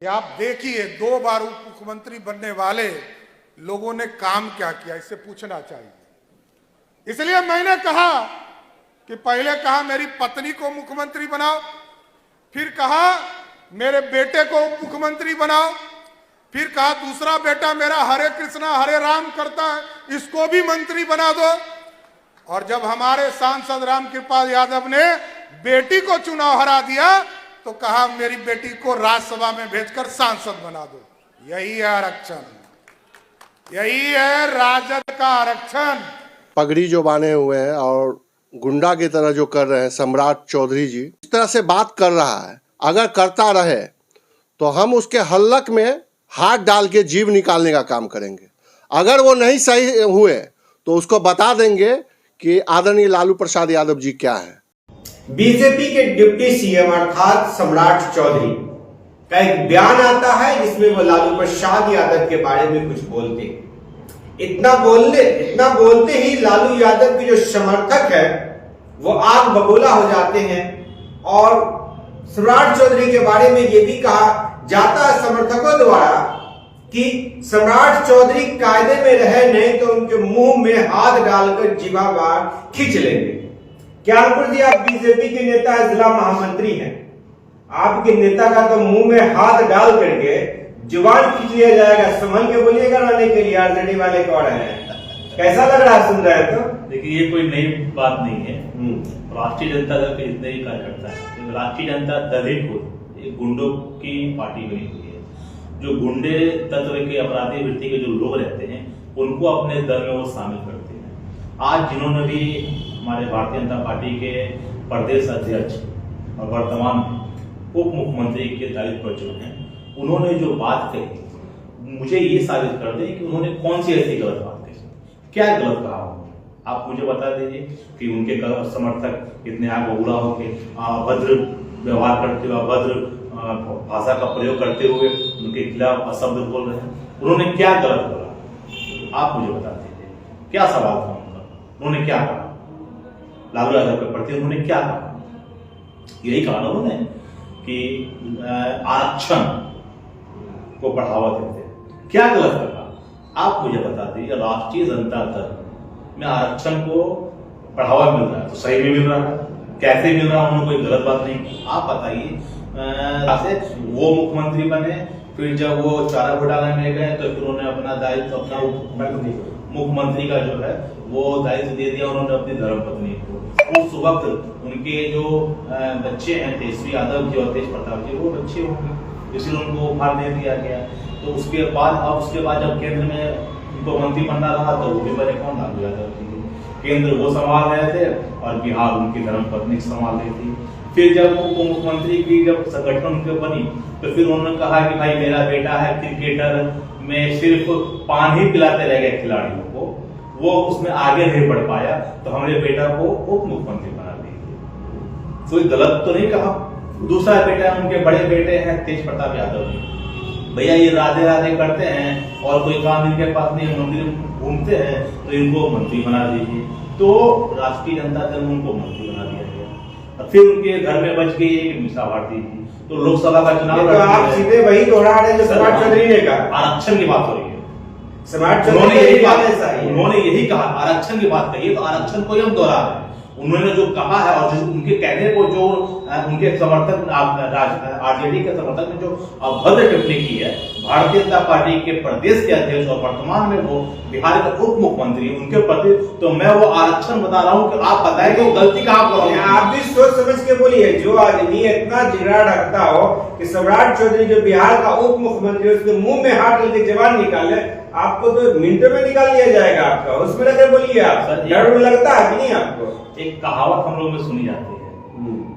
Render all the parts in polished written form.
आप देखिए 2 बार उप मुख्यमंत्री बनने वाले लोगों ने काम क्या किया, इससे पूछना चाहिए। इसलिए मैंने कहा कि पहले कहा मेरी पत्नी को मुख्यमंत्री बनाओ, फिर कहा मेरे बेटे को उप मुख्यमंत्री बनाओ, फिर कहा दूसरा बेटा मेरा हरे कृष्णा हरे राम करता है, इसको भी मंत्री बना दो। और जब हमारे सांसद रामकृपाल यादव ने बेटी को चुनाव हरा दिया तो कहा मेरी बेटी को राज्यसभा में भेजकर सांसद बना दो। यही है आरक्षण, यही है राजद का आरक्षण। पगड़ी जो बांधे हुए हैं और गुंडा की तरह जो कर रहे हैं सम्राट चौधरी जी, इस तरह से बात कर रहा है, अगर करता रहे तो हम उसके हल्लक में हाथ डाल के जीभ निकालने का काम करेंगे। अगर वो नहीं सही हुए तो उसको बता देंगे कि आदरणीय लालू प्रसाद यादव जी क्या है। बीजेपी के डिप्टी सीएम अर्थात सम्राट चौधरी का एक बयान आता है जिसमें वो लालू प्रसाद यादव के बारे में कुछ बोलते हैं। इतना बोलते ही लालू यादव के जो समर्थक है वो आग बबूला हो जाते हैं और सम्राट चौधरी के बारे में ये भी कहा जाता है समर्थकों द्वारा कि सम्राट चौधरी कायदे में रहे नहीं तो उनके मुंह में हाथ डालकर जीवा बाहर खींच लेंगे। ज्ञानपुर जी, आप बीजेपी के नेता है, जिला महामंत्री हैं, आपके नेता का तो मुंह में हाथ डाल करके जुबान खींच लिया जाएगा। संभल के बोलिएगा रहने के लिए, आरजेडी वाले कौन है, कैसा लग रहा है सुन रहे हैं तो? देखिए ये कोई नई बात नहीं है। राष्ट्रीय जनता दल के जितने ही कार्यकर्ता है, राष्ट्रीय जनता दल ही खुद एक गुंडों की पार्टी बनी हुई है। जो गुंडे तत्व के अपराधी वृत्ति के जो लोग रहते हैं उनको अपने दल में वो शामिल करते हैं। आज जिन्होंने भी हमारे भारतीय जनता पार्टी के प्रदेश अध्यक्ष और वर्तमान उप मुख्यमंत्री के दायित्व पर जो हैं, उन्होंने जो बात कही मुझे ये साबित कर दे कि उन्होंने कौन सी ऐसी गलत बात कही, क्या गलत कहा उन्होंने। आप मुझे बता दीजिए कि उनके समर्थक इतने आग बबूला होकर अभद्र व्यवहार करते हुए, अभद्र भाषा का प्रयोग करते हुए उनके खिलाफ अशब्द बोल रहे हैं, उन्होंने क्या गलत बोला? आप मुझे बता दीजिए, क्या सवाल था उनका, उन्होंने क्या कहा लालू यादव के प्रति, उन्होंने क्या कहा? यही कहा ना उन्होंने कि आरक्षण को बढ़ावा देते हैं। क्या गलत कहा आप मुझे बता दीजिए। राष्ट्रीय जनता दल में आरक्षण को बढ़ावा मिल रहा है तो सही में मिल रहा है, कैसे मिल रहा है, उन्होंने कोई गलत बात नहीं। आप बताइए, वो मुख्यमंत्री बने, फिर जब वो चारा घोटाला में गए तो फिर उन्होंने अपना दायित्व, अपना मुख्यमंत्री का जो है वो दायित्व दे दिया उन्होंने अपनी धर्मपत्नी को। उस वक्त उनके जो बच्चे हैं तेजस्वी यादव जी और तेज प्रताप जी, वो बच्चे होंगे, इसलिए उनको भार दे दिया गया। तो उसके बाद जब केंद्र में उनको मंत्री बनना रहा तो वो भी बने कौन, लालू यादव जी। केंद्र वो संभाल रहे थे और बिहार उनकी धर्मपत्नी संभाल रही थी। फिर जब उप मुख्यमंत्री की जब संगठन उनके बनी तो फिर उन्होंने कहा कि भाई मेरा बेटा है क्रिकेटर, में सिर्फ पानी पिलाते रह गए खिलाड़ियों को, वो उसमें आगे नहीं बढ़ पाया तो हमारे बेटा को उप मुख्यमंत्री बना दिए। कोई गलत तो नहीं कहा। दूसरा बेटा उनके बड़े बेटे हैं तेज प्रताप यादव जी, भैया ये राधे राधे करते हैं और कोई काम इनके पास नहीं, मंदिर घूमते हैं तो इनको मंत्री बना दीजिए। तो राष्ट्रीय जनता दल ने उनको मंत्री बना दिया गया। फिर उनके घर में बच गई एक मीसा भारती थी, तो लोकसभा का चुनाव तो आप सीधे वही दोहरा रहे हैं जो सम्राट चौधरी ने कहा। आरक्षण की बात हो रही है, सम्राट चौधरी ने यही कहा आरक्षण की बात कही, तो आरक्षण को ही हम दोहरा रहे हैं। उन्होंने जो कहा है और उनके कहने को जो उनके समर्थक आरजेडी के समर्थक ने जो अभद्र टिप्पणी की है भारतीय जनता पार्टी के प्रदेश के अध्यक्ष और वर्तमान में वो बिहार के उप मुख्यमंत्री, उनके प्रति तो मैं वो आरक्षण बता रहा हूँ कि आप बताएं कि वो गलती कहाँ पर है। आप भी सोच समझ के बोलिए। जो आदमी इतना जिगरा रखता हो कि सम्राट चौधरी जो बिहार का उप मुख्यमंत्री, उसके मुंह में हाथ डाल के जवान निकाले, आपको तो मिनटों में निकाल लिया जाएगा। आपका उसमें लगे बोलिए, आप डर लगता है कि नहीं आपको? एक कहावत हम लोग में सुनी जाती है,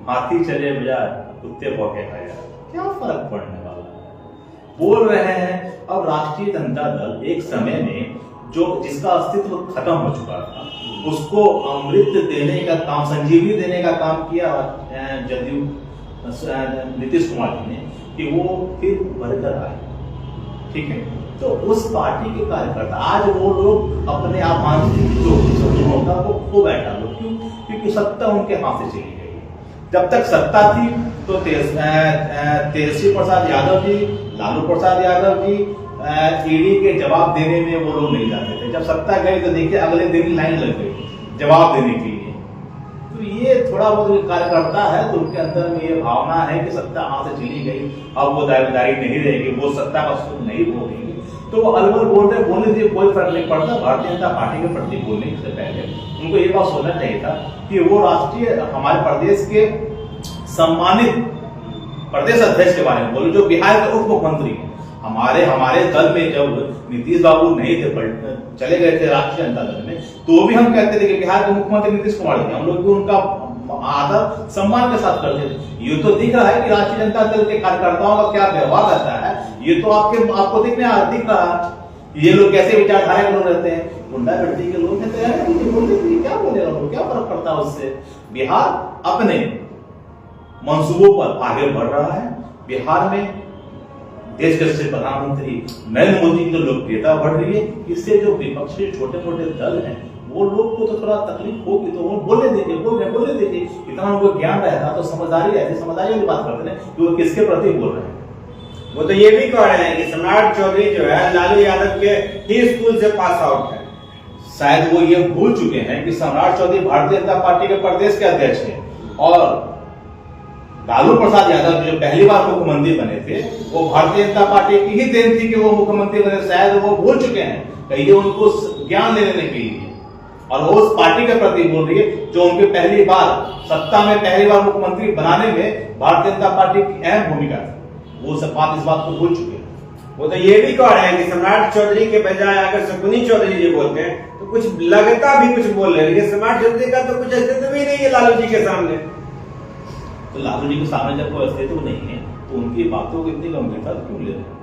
हाथी चले बजाय कुत्ते भौंके खाया, क्या फर्क पड़ने वाला है। बोल रहे हैं अब राष्ट्रीय जनता दल एक समय में जो जिसका अस्तित्व खत्म हो चुका था उसको अमृत देने का काम, संजीवनी देने का काम किया जदयू नीतीश कुमार जी ने कि वो फिर बढ़कर आए। ठीक है, तो उस पार्टी के कार्यकर्ता आज वो लोग अपने आप मानसिक जो होता वो खो बैठा। क्यों? क्योंकि सत्ता उनके हाथ से चली गई। जब तक सत्ता थी तो तेजस्वी प्रसाद यादव जी, लालू प्रसाद यादव जी ईडी के जवाब देने में वो लोग नहीं जाते थे। जब सत्ता गई तो देखिए अगले दिन लाइन लग गई जवाब देने के लिए। तो ये थोड़ा बहुत कार्यकर्ता है तो उनके अंदर में ये भावना है कि सत्ता हाथ से चली गई, अब वो दावेदारी नहीं रहेगी, वो सत्ता का सुख नहीं भोगेगी, तो वो अलवर बोल रहे, बोलने से कोई फर्क नहीं पड़ता। भारतीय जनता पार्टी के प्रति बोलने से पहले उनको ये बात सोचना चाहिए था कि वो राष्ट्रीय हमारे प्रदेश के सम्मानित प्रदेश अध्यक्ष के बारे में बोले, जो बिहार के उप मुख्यमंत्री हैं। हमारे दल में जब नीतीश बाबू नहीं थे, चले गए थे राष्ट्रीय जनता दल में, तो भी हम कहते थे कि बिहार के मुख्यमंत्री नीतीश कुमार जी, हम लोग भी उनका आदर सम्मान के साथ करते थे। ये तो दिख रहा है कि राष्ट्रीय जनता दल के कार्यकर्ताओं का क्या व्यवहार रहता है, ये तो आपको दिख रहा। ये लोग कैसे विचारधारा के लोग रहते हैं, गुंडागर्दी के लोग रहते हैं, क्या बोलेगा लोग, क्या फर्क पड़ता है उससे। बिहार अपने मंसूबों पर आगे बढ़ रहा है। बिहार में देश के प्रधानमंत्री नरेंद्र मोदी की जो लोकप्रियता बढ़ रही है, इससे जो विपक्षी छोटे मोटे दल हैं वो लोग को तो थोड़ा तकलीफ होगी, तो वो बोले देखिए इतना उनको ज्ञान रहता तो समझदारी वाली बात करते हैं कि वो किसके प्रति बोल रहे हैं। वो तो ये भी कह रहे हैं कि सम्राट चौधरी जो है लालू यादव के ही स्कूल से पास आउट है। शायद वो ये भूल चुके हैं कि सम्राट चौधरी भारतीय जनता पार्टी के प्रदेश के अध्यक्ष हैं, और लालू प्रसाद यादव जो पहली बार मुख्यमंत्री बने थे वो भारतीय जनता पार्टी की ही देन थी कि वो मुख्यमंत्री बने। शायद वो भूल चुके हैं, कहिए उनको ज्ञान देने के लिए, और वो उस पार्टी के प्रति बोल रही है जो उनके पहली बार सत्ता में पहली बार मुख्यमंत्री बनाने में भारतीय जनता पार्टी की अहम भूमिका थी। वो सब बात इस बात को भूल चुके हैं। वो तो ये भी कह रहे हैं कि सम्राट चौधरी के बजाय अगर शकुनी चौधरी जी बोलते हैं तो कुछ लगता भी कुछ बोल रहे हैं। सम्राट चौधरी का तो कुछ अस्तित्व ही नहीं है लालू जी के सामने। तो लालू जी के सामने जब कोई अस्तित्व नहीं है तो उनकी बातों को इतनी गंभीरता क्यों ले रहे हैं?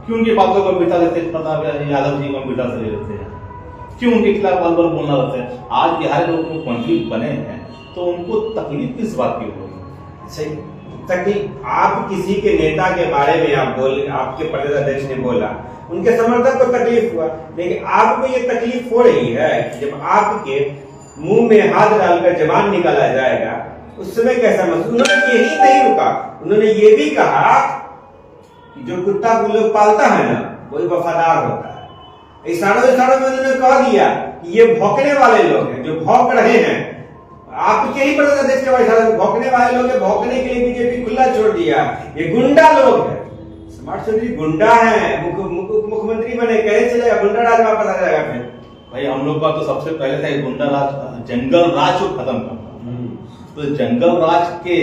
क्यों उनकी बातों को गंभीरता लेते हैं? प्रताप यादव जी गंभीरता से ले लेते हैं, क्यों उनके खिलाफ बल बोलना रहता है? आज बिहार के मुख्यमंत्री बने हैं तो उनको तकलीफ किस बात की होगी? सही तकलीफ आप किसी के नेता के बारे में आप बोल, आपके प्रदेश अध्यक्ष ने बोला, उनके समर्थक को तकलीफ हुआ, लेकिन आपको ये तकलीफ हो रही है कि जब आपके मुंह में हाथ डालकर जबान निकाला जाएगा उस समय कैसा महसूस? उन्होंने यही नहीं रुका, उन्होंने ये भी कहा कि जो कुत्ता को लोग पालता है ना वही वफादार होता है। इशारों में उन्होंने कह दिया कि ये भौंकने वाले लोग हैं जो भौंक रहे हैं। आपके ही प्रदेश अध्यक्ष के इशारे भौंकने वाले लोग हैं, भौंकने के लिए बीजेपी खुला छोड़ दिया। ये गुंडा लोग हैं। सम्राट चौधरी गुंडा है, मुख्यमंत्री बने, कैसे चलेगा? गुंडा राज वापस आ जाएगा फिर। भाई हम लोग का तो सबसे पहले था गुंडा राज, जंगल राज को खत्म करना। तो जंगल राज के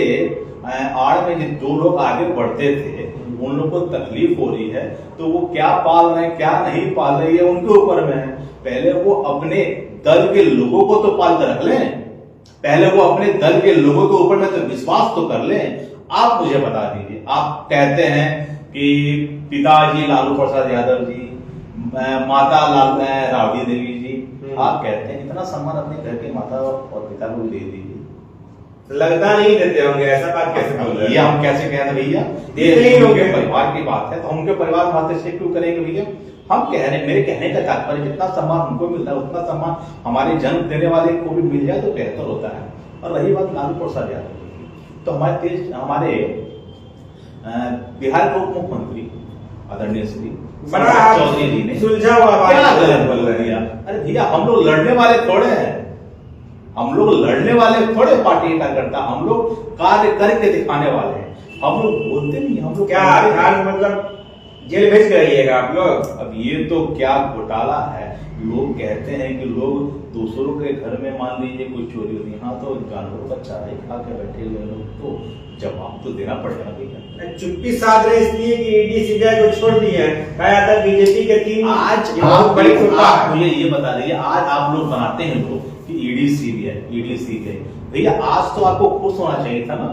आड़ में जो लोग आगे बढ़ते थे उन लोग को तकलीफ हो रही है, तो वो क्या पाल रहे हैं क्या नहीं पाल रहे हैं उनके ऊपर में है। पहले वो अपने दल के लोगों को तो पाल कर रख लें, पहले वो अपने दल के लोगों के ऊपर में तो विश्वास तो कर लें। आप मुझे बता दीजिए, आप कहते हैं कि पिताजी लालू प्रसाद यादव जी, माता राबड़ी देवी जी, आप कहते हैं इतना सम्मान अपने घर के माता और पिता को दे दीजिए, लगता नहीं देते होंगे। ऐसा बात कैसे बोल रहे हैं? ये हम कैसे कह रहे भैया? देते ही होंगे। परिवार की बात है तो उनके परिवार बातें से क्यों करेंगे भैया? हम कह रहे हैं, मेरे कहने का तात्पर्य जितना सम्मान उनको मिलता है उतना सम्मान हमारे जन्म देने वाले को भी मिल जाए तो बेहतर होता है। और रही बात लालू प्रसाद यादव की, तो हमारे बिहार के उप मुख्यमंत्री आदरणीय श्री सम्राट चौधरी जी ने सुलझा हुआ क्या गलत बोल रहे हैं? अरे भैया हम लोग लड़ने वाले थोड़े हैं, हम लोग लड़ने वाले थोड़े पार्टी का करता, हम लोग कार्य करके दिखाने वाले हैं। हम लोग बोलते नहीं, हम लोग क्या मतलब जेल भेज करिएगा आप लोग? अब ये तो क्या घोटाला है। लोग कहते हैं कि लोग दूसरों के घर में मान लीजिए कोई चोरी होती है, यहाँ तो जानवरों का चारा ही खा के बैठे हुए लोग, तो जवाब तो देना पड़ेगा भैया। चुप्पी साध रहे इसलिए कि ईडी सीबीआई को छोड़ दिए हैं। कहा था बीजेपी के 3 आज बड़ी आप मुझे ये बता दीजिए, आज आप लोग बनाते हैं लोग कि ईडी सीबीआई, भैया आज तो आपको खुश होना चाहिए था ना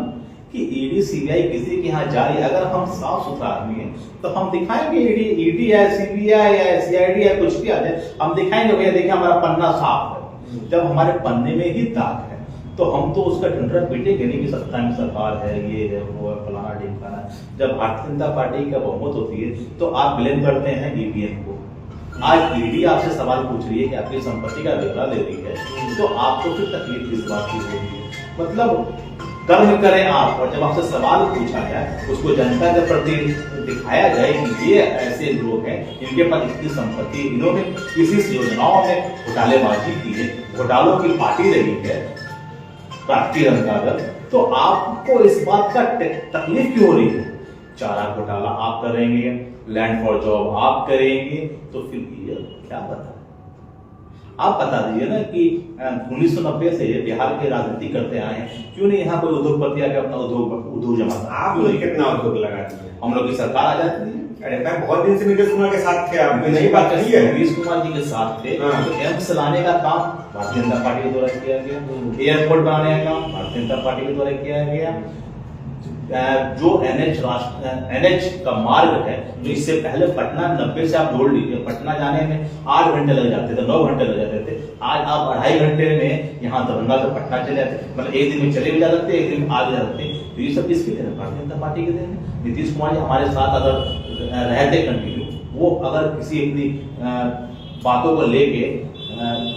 कि ईडी सीबीआई किसी के यहाँ जा रही है। अगर हम साफ सुथरा आदमी हैं तो हम दिखाएंगे, ईडी है सीबीआई है सीआईडी है कुछ भी आ जाए हम दिखाएंगे भैया देखिए हमारा पन्ना साफ है। जब हमारे पन्ने में ही दाग है तो हम तो उसका ढंढरा पीटेंगे नहीं कि सत्ता में सरकार है, ये है वो है फलाना ढिमकाना। जब भारतीय जनता पार्टी का बहुमत होती है तो आप ब्लेम करते हैं ईवीएम को। आज ईडी आपसे सवाल पूछ रही है कि आपकी संपत्ति का ब्यौरा दे रही है, तो आपको फिर तकलीफ किस बात की होगी? मतलब कर्म करें आप, और जब आपसे सवाल पूछा जाए उसको जनता के प्रति दिखाया जाए कि ये ऐसे लोग हैं, इनके पास इतनी संपत्ति, इन्होंने किसी योजनाओं में घोटालेबाजी की है, घोटालों की पार्टी रही है राष्ट्रीय जनता दल, तो आपको इस बात का तकलीफ क्यों हो रही है? चारा घोटाला आप करेंगे, लैंड फॉर जॉब आप करेंगे, तो फिर ये क्या बता? आप बता दीजिए ना कि 1990 से बिहार के राजनीति करते आए हैं, क्यों नहीं यहाँ कोई उद्योगपति आके अपना उद्योग जमाता? आप लोग कितना उद्योग लगा दिए? हम लोग की सरकार आ जाती है। अरे मैं बहुत दिन से नीतीश कुमार के साथ थे, आपने नहीं बात की है? नीतीश कुमार जी के साथ थे, तो एम्स लाने का काम भारतीय जनता पार्टी के द्वारा किया गया, एयरपोर्ट बनाने का काम भारतीय जनता पार्टी के द्वारा किया गया, जो एनएच का मार्ग है, जो इससे पहले पटना 90 से आप जोड़ लीजिए, पटना जाने में 8 घंटे लग जाते थे, 9 घंटे लग जाते थे, आज आप 2.5 घंटे में यहाँ दरभंगा से पटना चले जाते, मतलब एक दिन में चले भी जा सकते, एक दिन में आ भी जा सकते। तो ये सब किसके देन? भारतीय जनता पार्टी के देन। नीतीश कुमार जी हमारे साथ अगर रहते कंटिन्यू, वो अगर किसी अपनी बातों को लेके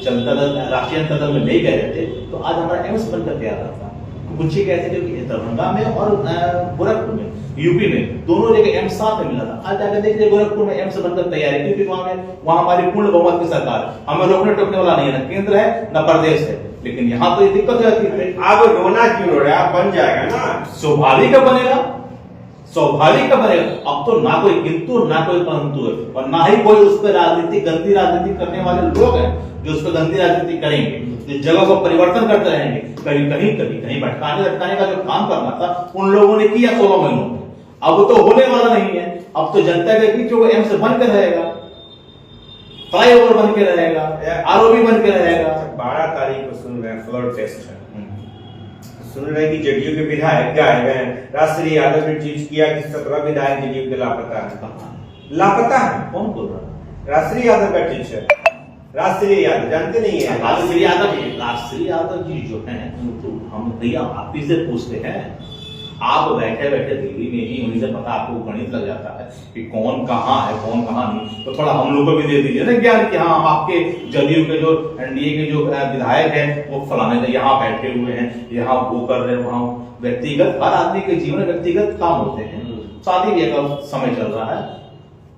जनता दल, राष्ट्रीय जनता दल में नहीं गए रहते, तो आज हमारा एम्स बनकर तैयार रहता। कुछ ही कहते थे कि दरभंगा में और गोरखपुर में, यूपी में, दोनों जगह एम्स साथ में मिला था। आज जाकर देखिए गोरखपुर में एम्स बनकर तैयार है, क्योंकि वहां हमारी पूर्ण बहुमत की सरकार, हमें रोकने टोकने वाला नहीं है, न केंद्र है न प्रदेश है। लेकिन यहाँ तो ये दिक्कत जाती है। आप रोना क्यों रो रहे हैं? आप बन जाएगा ना, स्वाभाविक बनेगा, स्वाभाविक बनेगा। अब तो ना कोई किंतु ना कोई परंतु है, और ना ही कोई उस पर राजनीति, गंदी राजनीति करने वाले लोग हैं जो उस पर गंदी राजनीति करेंगे, जिस जगह को परिवर्तन करते रहेंगे, कहीं भटकाने लटकाने का जो काम करना था उन लोगों ने किया 16 महीनों में। अब तो होने वाला नहीं है। अब तो जनता के बीच वो एम्स बन के रहेगा, फ्लाईओवर बन के रहेगा, आरओबी बन के रहेगा। 12 तारीख को सुन रहे हैं फ्लोर टेस्ट है, सुन रहे हैं कि जेडीयू के विधायक गायब हैं। राष्ट्रीय यादव ने ट्वीट किया कि 17 विधायक जेडीयू के लापता है। लापता है? कौन बोल रहा है? राष्ट्रीय यादव का ट्वीट है। राष्ट्रीय यादव जानते नहीं है? राष्ट्रीय यादव जी जो हैं, तो हम भैया आप ही से पूछते हैं। आप बैठे बैठे दिल्ली में ही, उन्हीं से पता आपको गणित लग जाता है कि कौन कहाँ है कौन कहाँ नहीं। तो थोड़ा हम लोग को भी दे दीजिए ना ज्ञान कि हाँ, आपके जदयू के जो एनडीए के जो विधायक हैं वो फलाने यहाँ बैठे हुए हैं, यहाँ वो कर रहे हैं, वहाँ व्यक्तिगत, हर आदमी के जीवन में व्यक्तिगत काम होते हैं। शादी ब्याह का समय चल रहा है,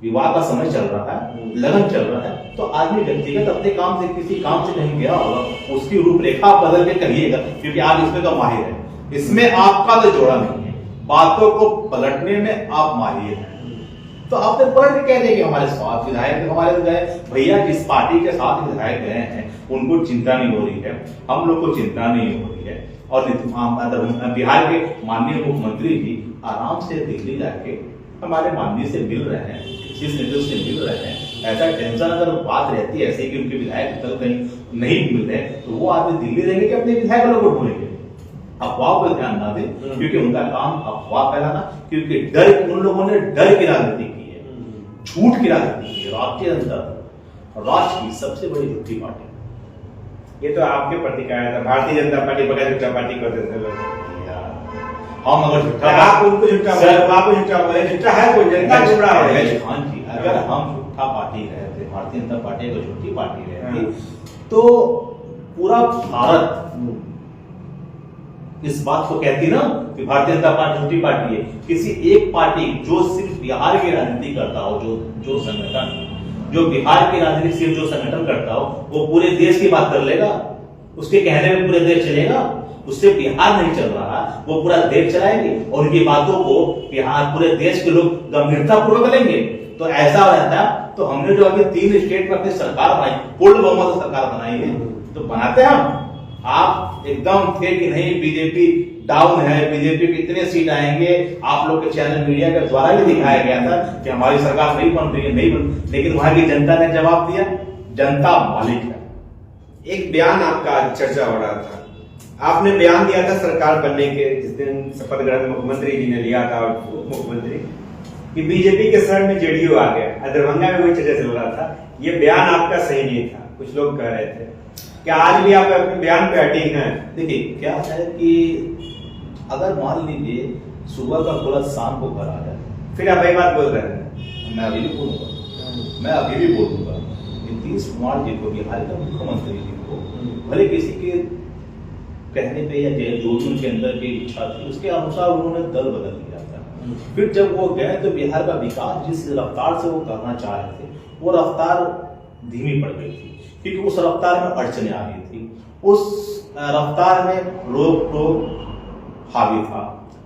विवाह का समय चल रहा है, लगन चल रहा है, तो आदमी व्यक्तिगत अपने काम से, किसी काम से कहीं गया होगा, उसकी रूपरेखा बदल के करिएगा, क्योंकि आप इसमें तो माहिर हैं। इसमें आपका तो जोड़ा नहीं है, बातों को पलटने में आप माहिर हैं। तो आपने पलट के कह देंगे हमारे साथ विधायक हमारे गए, भैया जिस पार्टी के साथ विधायक गए हैं उनको चिंता नहीं हो रही है, हम लोग को चिंता नहीं हो रही है। और बिहार के माननीय मुख्यमंत्री जी आराम से दिल्ली जाके हमारे माननीय से मिल रहे हैं, चीफ मिनिस्टर से मिल रहे हैं। ऐसा टेंशन अगर बात रहती है ऐसे कि उनके विधायक कल कहीं नहीं मिल रहे, तो वो आदमी दिल्ली रहेंगे कि अपने विधायक लोगों को ढूंढेंगे। अफवाह पर ध्यान ना दें, क्योंकि उनका काम अफवाह फैलाना, क्योंकि डर, उन लोगों ने डर की राजनीति की है, झूठ की राजनीति की है। राष्ट्रीय जनता दल राष्ट्र की सबसे बड़ी झूठी पार्टी। ये तो आपके प्रति का था, भारतीय जनता पार्टी बगैर झूठा पार्टी करते थे लोग। हम अगर झूठा, आप उनको झूठा बोले, आपको झूठा बोले, झूठा है कोई, जनता झूठा है। हाँ जी, अगर हम झूठा पार्टी रहते, भारतीय जनता पार्टी अगर झूठी पार्टी रहती, तो पूरा भारत इस बात को कहती ना कि भारतीय जनता पार्टी झूठी पार्टी है। किसी एक पार्टी जो सिर्फ बिहार की राजनीति करता हो, जो संगठन जो बिहार की राजनीति सिर्फ जो संगठन करता हो, वो पूरे देश की बात कर लेगा, उसके कहने में पूरे देश चलेगा। उससे बिहार नहीं चल रहा, वो पूरा देश चलाएंगे और उनकी बातों को बिहार पूरे देश के लोग गंभीरता पूर्वक लेंगे। तो ऐसा रहता, तो हमने जो अभी 3 स्टेट में अपनी सरकार बनाई, पूर्ण बहुमत सरकार बनाई है, तो बनाते हम। आप एकदम थे कि नहीं बीजेपी डाउन है, बीजेपी के इतने सीट आएंगे, आप लोग के चैनल मीडिया के द्वारा भी दिखाया गया था कि हमारी सरकार नहीं बन रही है, नहीं बन, लेकिन वहां की जनता ने जवाब दिया, जनता मालिक है। एक बयान आपका आज चर्चा हो रहा था, आपने बयान दिया था सरकार बनने के जिस दिन शपथ ग्रहण मुख्यमंत्री जी ने लिया था, और उप मुख्यमंत्री, कि बीजेपी के शरण में जेडीयू आ गया। दरभंगा में वही चर्चा चल रहा था। ये बयान आपका सही नहीं था, कुछ लोग कह रहे थे। क्या आज भी आप अपने बयान पे अटक हैं? देखिए क्या है कि अगर मान लीजिए सुबह का खुला शाम को घर आ जाए, फिर आप यही बात बोल रहे हैं। मैं अभी भी बोलूंगा, मैं अभी भी बोलूंगा, नीतीश कुमार जी को, बिहार के मुख्यमंत्री जी को, भले किसी के कहने पे या जो भी उनके अंदर की इच्छा थी उसके अनुसार उन्होंने दल बदल दिया था। फिर जब वो गए तो बिहार का विकास जिस रफ्तार से वो करना चाह रहे थे वो रफ्तार धीमी पड़ गई थी, क्योंकि उस रफ्तार में अड़चने आ रही थी। उस रफ्तार में रोक टोक हावी था,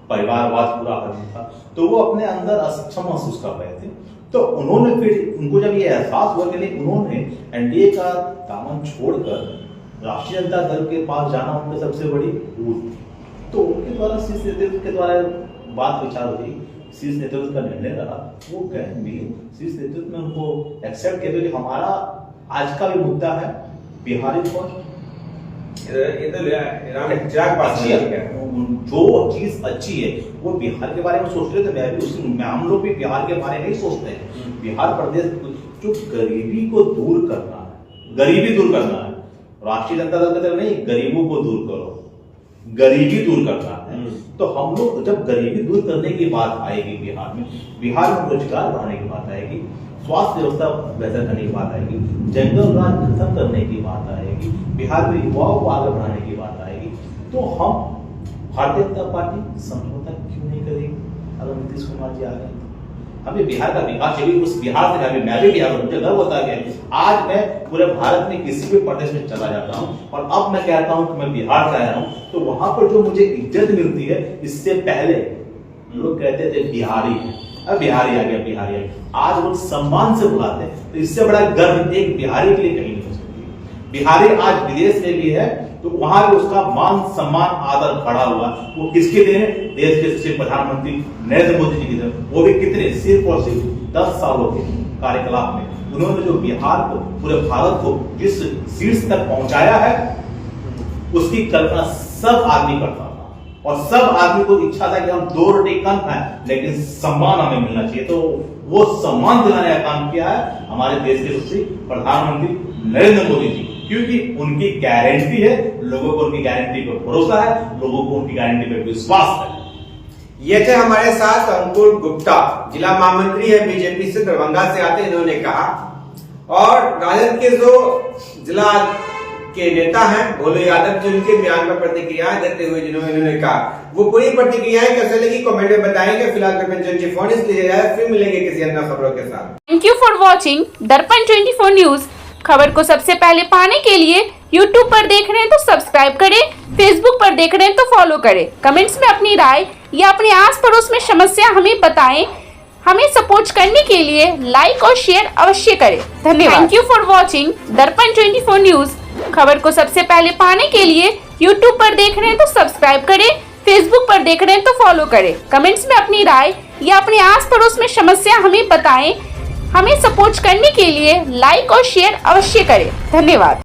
परिवारवाद पूरा हावी था, तो वो अपने अंदर असक्षम महसूस कर रहे थे। तो उन्होंने फिर उनको जब ये एहसास हुआ कि नहीं, उन्होंने एनडीए का दामन छोड़कर राष्ट्रीय जनता दल के पास जाना उनकी सबसे बड़ी भूल थी। तो उनके द्वारा शीर्ष नेतृत्व के द्वारा बात विचार हुई, शीर्ष नेतृत्व का निर्णय रहा, वो गए मिले शीर्ष नेतृत्व में उनको एक्सेप्ट किया कि हमारा आज का भी मुद्दा है बिहारी कौन, जो चीज अच्छी है वो बिहार के बारे में सोच रहे थे। मैं भी उसी में, हम लोग भी बिहार के बारे में ही सोचते हैं। बिहार प्रदेश जो गरीबी को दूर करना है, गरीबी दूर करना है, राष्ट्रीय जनता दल की तरफ नहीं, गरीबों को दूर करो, गरीबी दूर करना है। तो हम लोग जब गरीबी दूर करने की बात आएगी बिहार में रोजगार बढ़ाने की बात आएगी, स्वास्थ्य व्यवस्था बेहतर करने की बात आएगी, जंगल राज खत्म करने की बात आएगी, बिहार में युवाओं को आगे बढ़ाने की बात आएगी, तो हम भारतीय जनता पार्टी समझौता क्यों नहीं करेगी? अगर नीतीश कुमार जी आ गए हमें बिहार का विकास चाहिए, उस बिहार से मैं भी बिहार में, मुझे गर्व होता है कि आज मैं पूरे भारत में किसी भी प्रदेश में चला जाता हूं और अब मैं कहता हूं कि मैं बिहार से आया हूं, तो वहां पर जो मुझे इज्जत मिलती है, इससे पहले लोग कहते थे बिहारी है, अब बिहारी आ गया, बिहारी आ गया। आज लोग सम्मान से बुलाते हैं, तो इससे बड़ा गर्व एक बिहारी के लिए कहीं नहीं हो सकती। बिहारी आज विदेश में भी है तो वहां भी उसका मान सम्मान आदर खड़ा हुआ, वो किसके देन? देश के सबसे प्रधानमंत्री नरेंद्र मोदी जी की देन। वो भी कितने, सिर्फ और सिर्फ 10 सालों के कार्यकलाप में उन्होंने जो बिहार को, पूरे भारत को जिस शीर्ष तक पहुंचाया है, उसकी कल्पना सब आदमी करता था और सब आदमी को इच्छा था कि हम 2 रोटी कम खाएं लेकिन सम्मान हमें मिलना चाहिए। तो वो सम्मान दिलाने का काम किया है हमारे देश के सबसे प्रधानमंत्री नरेंद्र मोदी जी, क्योंकि उनकी गारंटी है, लोगों को उनकी गारंटी पर भरोसा है, लोगों को उनकी गारंटी पर विश्वास है। ये थे हमारे साथ अंकुर गुप्ता, जिला महामंत्री है बीजेपी से, दरभंगा से आते। इन्होंने कहा, और राजद के जो जिला के नेता हैं भोले यादव, जो इनके बयान पर प्रतिक्रिया देते हुए जिन्होंने कहा, वो पूरी प्रतिक्रियाएं कैसे लगी कमेंट में बताएंगे। फिलहाल दर्पण 24 इसलिए जाए, फिर मिलेंगे किसी अन्य खबरों के साथ। थैंक यू फॉर वॉचिंग दर्पण 24 न्यूज। खबर को सबसे पहले पाने के लिए YouTube पर देख रहे हैं तो सब्सक्राइब करें, Facebook पर देख रहे हैं तो फॉलो करें। कमेंट्स में अपनी राय या अपने आस पड़ोस में समस्या हमें बताएं। हमें सपोर्ट करने के लिए लाइक और शेयर अवश्य करें। धन्यवाद। थैंक यू फॉर वॉचिंग दर्पण 24 न्यूज। खबर को सबसे पहले पाने के लिए YouTube पर देख रहे हैं तो सब्सक्राइब करें, Facebook पर देख रहे हैं तो फॉलो करें। कमेंट्स में अपनी राय या अपने आस पड़ोस में समस्या हमें बताएं। हमें सपोर्ट करने के लिए लाइक और शेयर अवश्य करें। धन्यवाद।